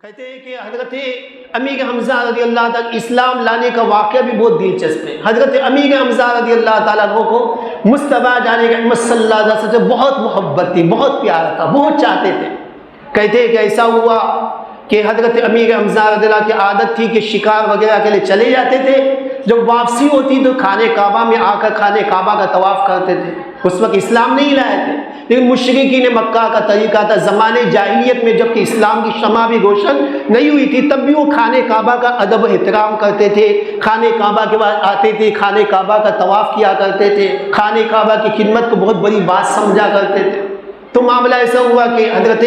کہتے ہیں کہ حضرت امیر حمزہ رضی اللہ تعالیٰ اسلام لانے کا واقعہ بھی بہت دلچسپ ہے۔ حضرت امیر حمزہ رضی اللہ تعالیٰ کو مصطفیٰ جان احمد صلی اللہ علیہ وسلم سے بہت محبت تھی، بہت پیار تھا، بہت چاہتے تھے۔ کہتے ہیں کہ ایسا ہوا کہ حضرت امیر حمزہ رضی اللہ کی عادت تھی کہ شکار وغیرہ کے لیے چلے جاتے تھے، جب واپسی ہوتی تو خانہ کعبہ میں آ کر خانہ کعبہ کا طواف کرتے تھے۔ اس وقت اسلام نہیں لائے تھے، لیکن مشرکین مکہ کا طریقہ تھا زمانے جاہلیت میں، جبکہ اسلام کی شمع بھی روشن نہیں ہوئی تھی، تب بھی وہ خانہ کعبہ کا ادب و احترام کرتے تھے، خانہ کعبہ کے بعد آتے تھے، خانہ کعبہ کا طواف کیا کرتے تھے، خانہ کعبہ کی خدمت کو بہت بڑی بات سمجھا کرتے تھے۔ تو معاملہ ایسا ہوا کہ حضرت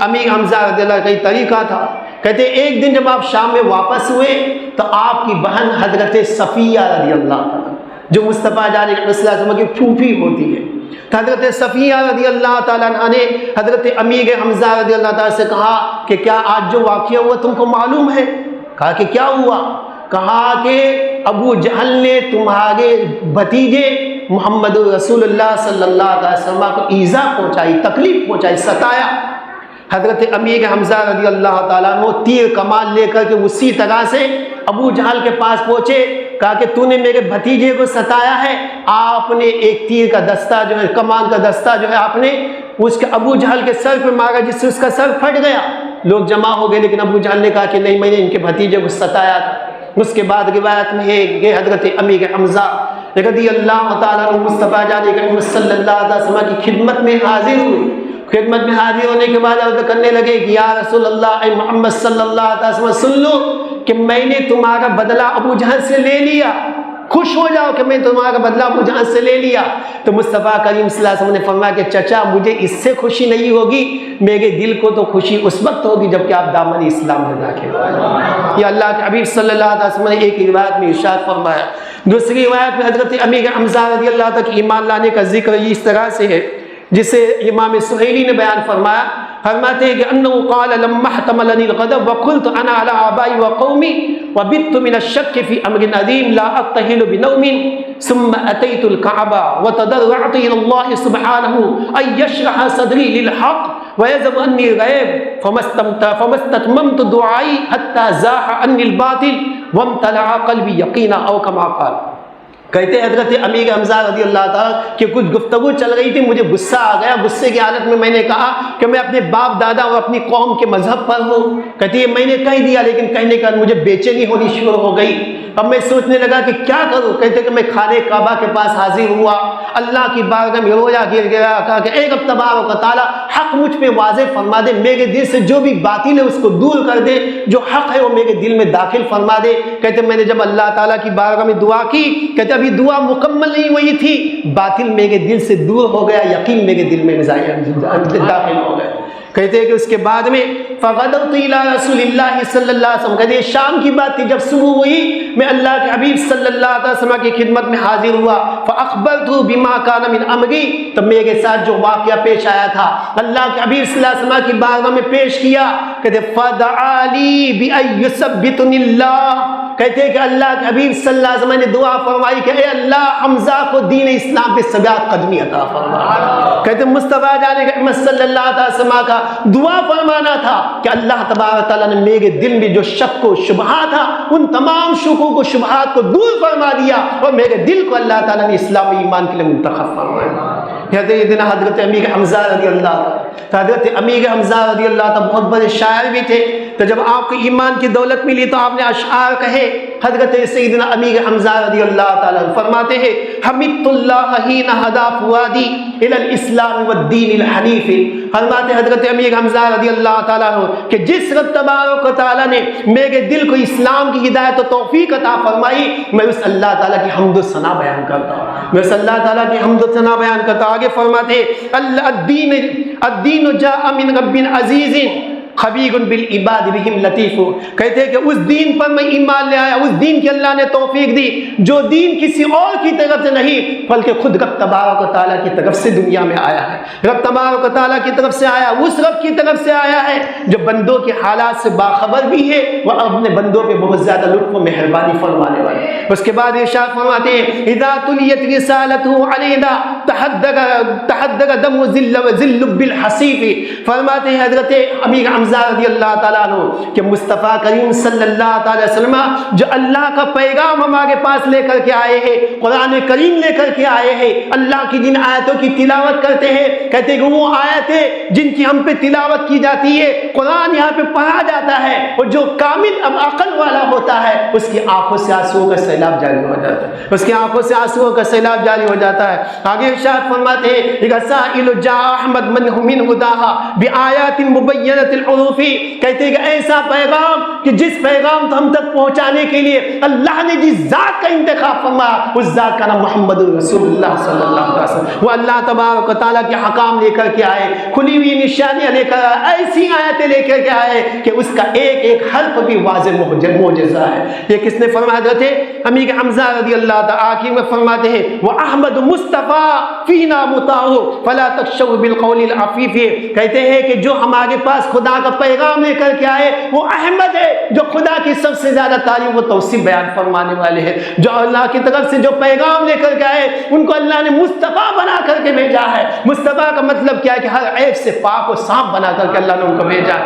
امیر حمزہ رضی اللہ کا یہ طریقہ تھا۔ کہتے ایک دن جب آپ شام میں واپس ہوئے تو آپ کی بہن حضرت صفیہ رضی اللہ عنہا جو مصطفیٰ جان صلی اللہ علیہ وسلم کی پھوپھی ہوتی ہے، تو حضرت صفیہ رضی اللہ تعالیٰ عنہ نے حضرت امیر حمزہ رضی اللہ تعالیٰ سے کہا کہ کیا آج جو واقعہ ہوا تم کو معلوم ہے؟ کہا کہ کیا ہوا؟ کہا کہ ابو جہل نے تمہارے بھتیجے محمد رسول اللہ صلی اللہ علیہ وسلم کو ایذا پہنچائی، تکلیف پہنچائی، ستایا۔ حضرت امیر حمزہ رضی اللہ تعالیٰ عنہ تیر کمان لے کر کے اسی طرح سے ابو جہل کے پاس پہنچے، کہا کہ تو نے میرے بھتیجے کو ستایا ہے، آپ نے ایک تیر کا دستہ جو ہے، کمان کا دستہ جو ہے، آپ نے اس کے ابو جہل کے سر پہ مارا جس سے اس کا سر پھٹ گیا۔ لوگ جمع ہو گئے، لیکن ابو جہل نے کہا کہ نہیں، میں نے ان کے بھتیجے کو ستایا تھا۔ اس کے بعد روایت میں ہے کہ حضرت امیر حمزہ رضی اللہ تعالیٰ عنہ مصطفیٰ جان احمد صلی اللہ علیہ وسلم کی خدمت میں حاضر ہوئے۔ خدمت میں حاضر ہونے کے بعد عرض کرنے لگے کہ یا رسول اللہ، اے محمد صلی اللہ علیہ وسلم، سن لو کہ میں نے تمہارا بدلہ ابو جہل سے لے لیا، خوش ہو جاؤ کہ میں تمہارا بدلہ ابو جہل سے لے لیا۔ تو مصطفیٰ کریم صلی اللہ علیہ وسلم نے فرمایا کہ چچا، مجھے اس سے خوشی نہیں ہوگی، میرے دل کو تو خوشی اس وقت ہوگی جب کہ آپ دامن اسلام میں داخل ہو۔ یہ اللہ کے حبیب صلی اللہ علیہ وسلم نے ایک روایت میں ارشاد فرمایا۔ دوسری روایت میں حضرت امیر حمزہ رضی اللہ تک ایمان لانے کا ذکر اس طرح سے ہے، جسے امام سہیلی نے بیان فرمایا، فرماتے ہیں کہ انه قال لما احتملني الغضب وقلت انا على ابائي وقومي وبت من الشك في امر عظيم لا اطهل بنوم ثم اتيت الكعبه وتضرعت الى الله سبحانه ان يشرح صدري للحق ويذهب عني الغيب فما استتممت دعائي حتى زاح عني الباطل وامتلأ قلبي يقينا او كما قال۔ کہتے ہیں حضرت امیر حمزہ رضی اللہ تعالیٰ کہ کچھ گفتگو چل رہی تھی، مجھے غصہ آ گیا، غصے کی حالت میں نے کہا کہ میں اپنے باپ دادا اور اپنی قوم کے مذہب پر ہوں۔ کہتی ہے میں نے کہہ دیا، لیکن کہنے کا مجھے بے چینی ہونی شروع ہو گئی۔ اب میں سوچنے لگا کہ کیا کروں۔ کہتے کہ میں خانہ کعبہ کے پاس حاضر ہوا، اللہ کی بارگاہ میں رویا گر گیا، کہا کہ اے رب تبارک و تعالیٰ، حق مجھ پہ واضح فرما دے، میرے دل سے جو بھی باطل ہے اس کو دور کر دے، جو حق ہے وہ میرے دل میں داخل فرما دے۔ کہتے میں نے جب اللہ تعالیٰ کی بارگاہ میں دعا کی، کہتے ابھی دعا مکمل نہیں ہوئی تھی، باطل میرے دل سے دور ہو گیا، یقین میرے دل میں داخل ہو گیا۔ کہتے ہیں کہ اس کے بعد میں فغدوت الی رسول اللہ صلی اللہ علیہ وسلم، کہتے ہیں شام کی بات تھی، جب صبح ہوئی میں اللہ کے حبیب صلی اللہ علیہ وسلم کی خدمت میں حاضر ہوا، فاخبرته بما كان من امری، تو میرے ساتھ جو واقعہ پیش آیا تھا اللہ کے حبیب صلی اللہ علیہ وسلم کی بارگاہ میں پیش کیا۔ کہتے فدعا لی بان یثبتنی اللہ، کہتے ہیں کہ اللہ کے حبیب صلی اللہ علیہ وسلم نے دعا فرمائی کہ اے اللہ، حمزہ کو دین اسلام پہ ثبات قدمی عطا فرما۔ کہتے مصطفیٰ جان احمد صلی اللہ علیہ وسلم کا دعا فرمانا تھا کہ اللہ تبارک تعالیٰ نے میرے دل میں جو شک و شبہات تھا، ان تمام شکوک و شبہات کو دور فرما دیا، اور میرے دل کو اللہ تعالیٰ نے اسلام ایمان کے لیے منتخب فرمایا۔ حضرت امیر حمزہ رضی اللہ عنہ، حضرت امیر حمزہ رضی اللہ عنہ بہت بڑے شاعر بھی تھے، تو جب آپ کو ایمان کی دولت ملی تو آپ نے اشعار کہے۔ حضرت سیدنا امیر حمزہ رضی اللہ تعالیٰ فرماتے ہیں حمدت اللہ حین ہدی فؤادی الی الاسلام والدین الحنیف۔ فرماتے حضرت امیر حمزہ رضی اللہ تعالیٰ کہ جس رب تبارک و تعالیٰ نے میرے دل کو اسلام کی ہدایت و توفیق عطا فرمائی، میں اس اللہ تعالیٰ کی حمد و ثنا بیان کرتا ہوں، میں اس اللہ تعالیٰ کی حمد و ثنا بیان کرتا ہوں۔ آگے فرماتے الدین جاء من رب عزیز خبیر بالعباد بہم لطیف، کہتے ہیں کہ اس دین پر میں ایمان لے آیا، اس دین کی اللہ نے توفیق دی جو دین کسی اور کی طرف سے نہیں بلکہ خود رب تبارک و تعالیٰ کی طرف سے دنیا میں آیا ہے۔ رب تبارک و تعالیٰ کی طرف سے آیا، اس رب کی طرف سے آیا ہے جو بندوں کے حالات سے باخبر بھی ہے، وہ اپنے بندوں پہ بہت زیادہ لطف و مہربانی فرمانے والے۔ اس کے بعد ارشاد فرماتے ہیں اذا تلیت رسالتہ علینا تحدق دم وذل بالحصیف. فرماتے ہیں حضرت امیر حمزہ رضی اللہ تعالیٰ عنہ کہ مصطفیٰ کریم صلی اللہ تعالی وسلم جو اللہ کا پیغام ہمارے پاس لے کر کے آئے ہیں، قرآن کریم لے کر کے آئے ہیں، اللہ کی جن آیتوں کی تلاوت کرتے ہیں، کہتے ہیں کہ وہ آیتیں جن کی ہم پہ تلاوت کی جاتی ہے، قرآن یہاں پہ پڑھا جاتا ہے، اور جو کامل عقل والا ہوتا ہے اس کی آنکھوں سے آنسوؤں کا سیلاب جاری ہو جاتا ہے، اس کی آنکھوں سے آنسوؤں کا سیلاب جاری ہو جاتا ہے. آگے ارشاد فرماتے ہیں رسائل جاء احمد من هداها بآیات مبینۃ الحروف. کہتے ہیں کہ ایسا پیغام کہ جس پیغام کو ہم تک پہنچانے کے لیے اللہ نے جس ذات کا انتخاب فرمایا اس ذات کا نام محمد رسول اللہ صلی اللہ علیہ وسلم. وہ اللہ تبارک و تعالیٰ کے حکام لے کر کے آئے، کھلی ہوئی نشانیاں لے کر آئے، ایسی آیتیں لے کر کے آئے کہ اس کا ایک ایک حرف بھی واضح معجزہ ہے. یہ کس نے فرمایا؟ حضرت امیر حمزہ رضی اللہ تعالیٰ آخر میں فرماتے ہیں وہ احمد مصطفیٰ فینا مطاع فلا تخشوا بالقول العفیف. کہتے ہیں کہ جو ہمارے پاس خدا کا پیغام لے کر کے آئے وہ احمد ہے، جو خدا کی سب سے زیادہ تعریف و توصیف بیان فرمانے والے ہیں. جو اللہ کی طرف سے جو پیغام لے کر کے آئے ان کو اللہ نے مصطفیٰ بنا کر کے بھیجا ہے. مصطفیٰ کا مطلب کیا ہے کہ ہر عیب سے پاک و صاف بنا کر کے اللہ نے ان کو بھیجا.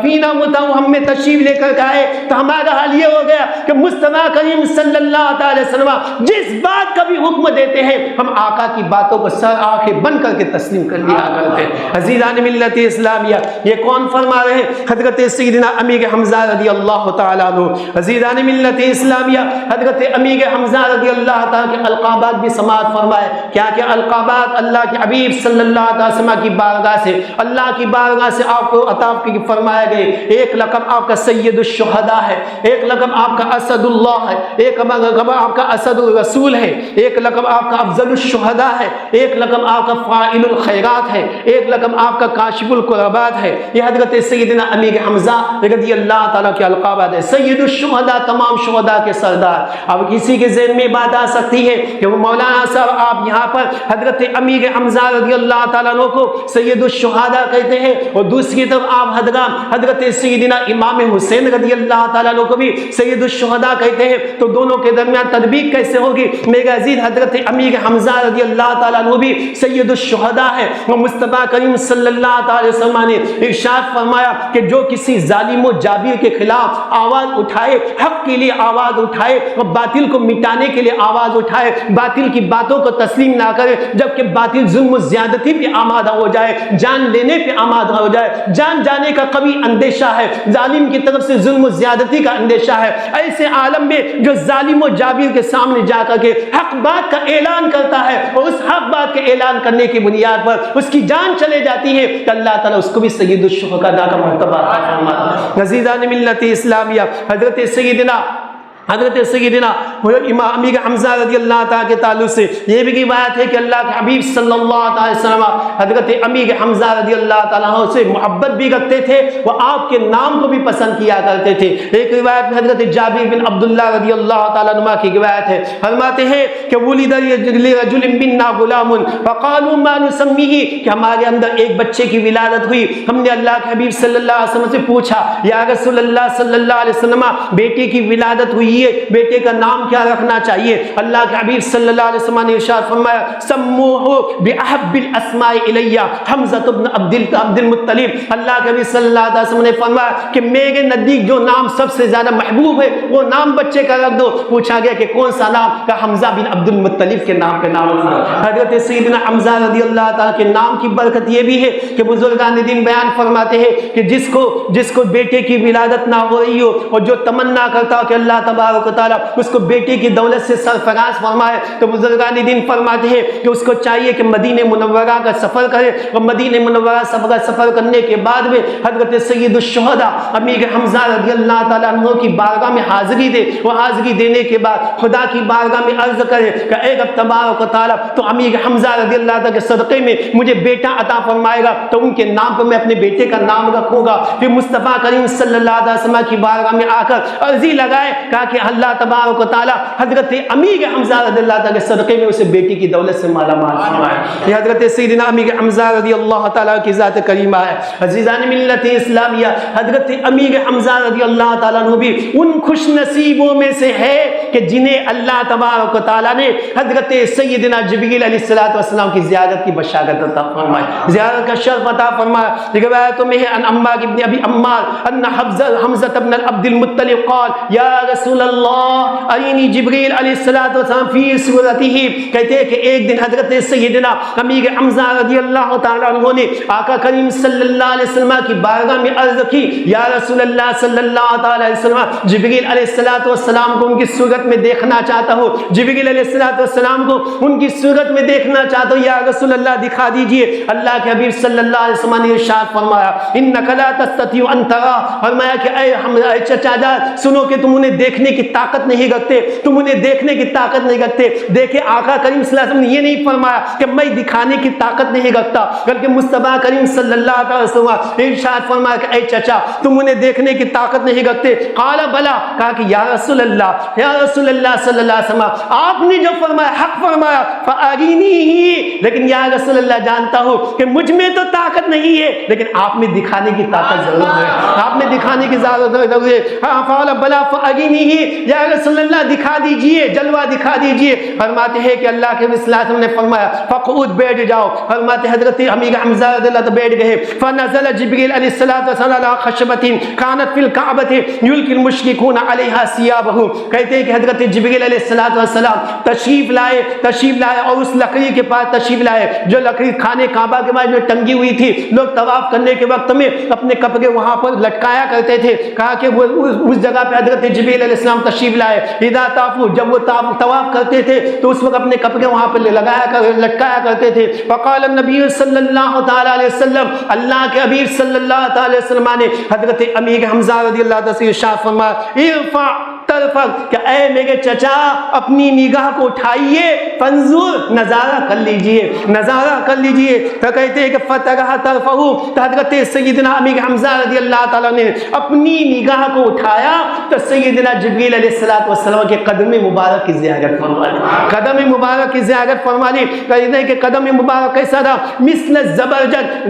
فینا مطاع ہم میں تشریف لے کر کے آئے تو ہمارا حال یہ ہو گیا کہ مصطفیٰ کریم صلی اللہ تعالی وسلم جس بات کا بھی حکم دیتے ہیں ہم آقا کی باتوں کو سر آنکھیں بند کر کے تسلیم کر لیا کرتے ہیں. عزیزان ملت اسلامیہ، یہ کون فرما رہے ہیں؟ حضرت سیدنا امیر حمزہ رضی اللہ تعالیٰ عنہ. عزیزان ملت اسلامیہ، حضرت امیر حمزہ رضی اللہ تعالیٰ کے القابات بھی سماعت فرمائے. کیا کہ القابات اللہ کے حبیب صلی اللہ علیہ وسلم کی بارگاہ سے، اللہ کی بارگاہ سے آپ کو عطا فرمائے گئے. ایک لقب آپ کا سید الشہداء ہے، ایک لقب آپ کا اسد اللہ ہے، ایک لقب آپ کا اسد الرسول ہے، ایک لقب آپ کا افضل الشہداء ہے، ایک لقب آپ کا فاعل الخیرات ہے، ایک لقب آپ کا کاشف الکربات ہے. یہ حضرت سیدنا امیر حمزہ رضی اللہ تعالیٰ کے القابات ہے. سید الشہداء، تمام شہداء کے سردار. اب کسی کے ذہن میں بات آ سکتی ہے کہ وہ مولانا صاحب آپ یہاں پر حضرت امیر حمزہ رضی اللہ تعالیٰ عنہ کو سید الشہداء کہتے ہیں اور دوسری طرف آپ حضرت سیدنا امام حسین رضی اللہ تعالیٰ عنہ کو بھی سید الشہداء کہتے ہیں، تو دونوں کے درمیان تطبیق کیسے ہوگی؟ میرے عزیز حضرت امیر حمزہ رضی اللہ تعالیٰ عنہ بھی سید الشہداء ہے. وہ مصطفیٰ کریم صلی اللہ تعالی وسلم نے ارشاد فرمایا کہ جو کسی ظالم و جابر کے خلاف آواز اٹھائے، حق کے لیے آواز اٹھائے اور باطل کو مٹانے کے لیے آواز اٹھائے، باطل کی باتوں کو تسلیم نہ کرے جبکہ باطل ظلم و زیادتی پہ آمادہ ہو جائے، جان لینے پہ آمادہ ہو جائے، جان جانے کا کبھی اندیشہ ہے، ظالم کی طرف سے ظلم و زیادتی کا اندیشہ ہے، ایسے عالم میں جو ظالم و جابر کے سامنے جا کر کے حق بات کا اعلان کرتا ہے اور اس حق بات کے اعلان کرنے کی بنیاد پر اس کی جان چلے جاتی ہے تو اللہ تعالیٰ اس کو بھی سید الشہداء کا مرتبہ عطا فرماتا ہے. عزیزان ملت اسلامیہ، حضرت سیدنا امام امیر حمزہ رضی اللہ تعالیٰ کے تعلق سے یہ بھی روایت ہے کہ اللہ کے حبیب صلی اللہ علیہ وسلم حضرت امیر حمزہ رضی اللہ تعالیٰ سے محبت بھی رکھتے تھے، وہ آپ کے نام کو بھی پسند کیا کرتے تھے. ایک روایت میں حضرت جابر بن عبداللہ رضی اللہ تعالیٰ عنہ کی روایت ہے، فرماتے ہیں کہ ولد لرجل منا غلام فقالوا ما نسمیہ، کہ ہمارے اندر ایک بچے کی ولادت ہوئی. ہم نے اللہ کے حبیب صلی اللہ علیہ وسلم سے پوچھا یا رسول اللہ صلی اللہ علیہ وسلم بیٹے کی ولادت ہوئی، بیٹے کا نام کیا رکھنا چاہیے؟ اللہ کے حبیب صلی اللہ علیہ وسلم نے ارشاد فرمایا سموہ بأحب الاسماء الیہ حمزہ بن عبد المطلب. اللہ کے حبیب صلی اللہ علیہ وسلم نے فرمایا کہ میرے نزدیک جو نام سب سے زیادہ محبوب ہے وہ نام بچے کا رکھ دو. پوچھا گیا کہ کون سا نام؟ کہ حمزہ بن عبد المطلب کے نام پہ نام رکھنا. حضرت سیدنا حمزہ رضی اللہ تعالیٰ کے نام کی برکت یہ بھی ہے کہ بزرگان دین بیان فرماتے ہیں کہ جس کو بیٹے کی ولادت نہ ہو رہی ہو اور جو تمنا کرتا ہو کہ اللہ تبارک و تعالیٰ اس کو بیٹے کی دولت سے سرفراز فرمائے تو بزرگان دین فرماتے ہیں کہ اس کو چاہیے کہ مدینہ منورہ کا سفر کرے اور مدینہ منورہ سفر کرنے کے بعد میں حضرت سید الشہداء امیر حمزہ رضی اللہ تعالیٰ عنہ کی بارگاہ میں حاضری دے. وہ حاضری دینے کے بعد خدا کی بارگاہ میں عرض کرے کہ اے رب تبارک و تعالیٰ تو امیر حمزہ رضی اللہ تعالیٰ کے صدقے میں مجھے بیٹا عطا فرمائے گا تو ان کے نام پر میں اپنے بیٹے کا نام رکھوں گا. پھر مصطفیٰ کریم صلی اللہ علیہ وسلم کی بارگاہ میں آ کر عرضی لگائے، کہا کہ اللہ تبارک و تعالی حضرت امیر حمزہ رضی اللہ تعالیٰ کے صدقے میں اسے بیٹی کی دولت سے مالا مال فرمائے. یہ حضرت سیدنا امیر حمزہ رضی اللہ تعالیٰ کی ذات کریمہ ہے. عزیزان ملت اسلامیہ، حضرت امیر حمزہ رضی اللہ تعالیٰ عنہ بھی ان خوش نصیبوں میں سے ہے کہ جنہیں اللہ تبارک و تعالیٰ نے حضرت سیدنا جبریل علیہ السلام کی زیارت کی بشارت عطا فرمائی، زیارت کا شرف عطا فرمایا. روایتوں میں ہے ان عمار ابن ابی عمار ان حمزہ ابن عبد المطلب قال یا رسول اللہ ارینی جبریل علیہ السلام فی صورتہ. کہتے ہیں کہ ایک دن حضرت سیدنا امیر حمزہ رضی اللہ تعالیٰ عنہ نے آقا کریم صلی اللہ علیہ وسلم کی بارگاہ میں عرض کی، یا رسول اللہ صلی اللہ تعالیٰ علیہ وسلم، جبریل علیہ السلام کو ان کی صورت میں دیکھنا چاہتا ہوں، جبریل علیہ السلام کو ان کی صورت میں دیکھنا چاہتا ہوں، یا رسول اللہ دکھا دیجئے. اللہ کے حبیب صلی اللہ علیہ وسلم نے ارشاد فرمایا انک لا تستطيع ان ترى، فرمایا کہ اے چچا جان سنو کہ تم انہیں دیکھنے کی طاقت نہیں رکھتے، تم انہیں دیکھنے کی طاقت نہیں رکھتے. دیکھیں آقا کریم صلی اللہ علیہ وسلم نے یہ نہیں فرمایا کہ میں دکھانے کی طاقت نہیں رکھتا، بلکہ مصطفیٰ کریم صلی اللہ علیہ وسلم ارشاد فرمایا کہ اے چچا تم انہیں دیکھنے کی طاقت نہیں رکھتے. قال بلا، کہا کہ یا رسول اللہ، یا رسول اللہ صلی اللہ علیہ وسلم آپ نے جو فرمایا حق فرمایا، فارینی، لیکن یا رسول اللہ جانتا ہوں کہ مجھ میں تو طاقت نہیں ہے، لیکن آپ میں دکھانے کی طاقت ضرور ہے، آپ میں دکھانے کی ضرورت ہے. قال بلا فارینی، یا رسول اللہ دکھا دیجئے، جلوہ دکھا دیجئے. فرماتے ہیں کہ اللہ کے رسول اللہ نے فرمایا فقعد، بیٹھ جاؤ. فرماتے حضرت امیر حمزہ رضی اللہ بیٹھ گئے. فنزل جبریل علیہ السلام علی خشبۃ کانت فی الکعبۃ یلقی المشرکون علیہا ثیابہم. کہتے ہیں کہ حضرت جبریل علیہ السلام تشریف لائے اور اس لکڑی کے پاس تشریف لائے جو لکڑی خانے کعبہ کے بعد میں ٹنگی ہوئی تھی. لوگ طواف کرنے کے وقت میں اپنے کپڑے وہاں پر لٹکایا کرتے تھے. کہا کہ وہ اس جگہ پہ حضرت جبریل علیہ السلام تشریف لائے. اذا طافوا، جب وہ طواف کرتے تھے تو اس وقت اپنے کپڑے وہاں پر لٹکایا کرتے تھے. فقال النبی صلی اللہ تعالی علیہ وسلم، اللہ کے حبیب صلی اللہ تعالی علیہ وسلم نے حضرت امیر حمزہ رضی اللہ تعالی سے ارشاد فرمایا ارفع طرفک، کہ اے میرے چچا اپنی نگاہ کو اٹھائیے، فانظر، نظارہ کر لیجئے، نظارہ کر لیجئے. تو کہتے ہیں کہ فتح طرفہ، تو حضرت سیدنا امیر حمزہ رضی اللہ تعالیٰ نے اپنی نگاہ کو اٹھایا تو سیدنا جبریل علیہ السلام کے قدم مبارک کی زیارت فرما لی، قدم مبارک کی زیارت فرما لی. کہتے ہیں کہ قدم مبارک کیسا تھا؟ مثل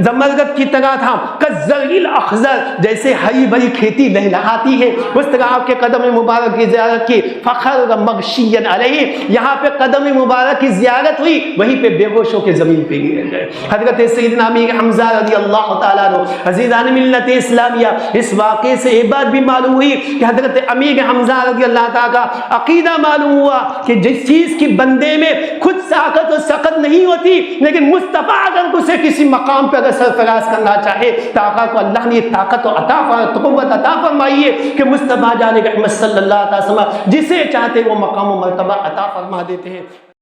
زمرجد کی طرح تھا، کالزرع الاخضر، جیسے ہری بھری کھیتی لہلہاتی ہے اس طرح آپ کے قدم مبارک کی زیارت کی. فخر مغشیا علیہ، یہاں پہ قدم مبارک کی زیارت ہوئی، وہیں پہ بے ہوش ہو کے زمین پہ گر گئے. حضرت سیدنا امیر حمزہ رضی اللہ تعالیٰ عنہ. عزیزان ملت اسلامیہ، اس واقعے سے ایک بات بھی معلوم ہوئی کہ حضرت امیر حمزہ رضی اللہ تعالیٰ کا عقیدہ معلوم ہوا کہ جس چیز کی بندے میں خود ساخت و سقط نہیں ہوتی، لیکن مصطفیٰ اگر اسے کسی مقام پہ اگر سرفراز کرنا چاہے تو آقا کو اللہ نے طاقت و قوت عطا فرمائی ہے کہ مصطفیٰ جان رحمت صلی اللہ علیہ وسلم جسے چاہتے وہ مقام و مرتبہ عطا فرما دیتے ہیں.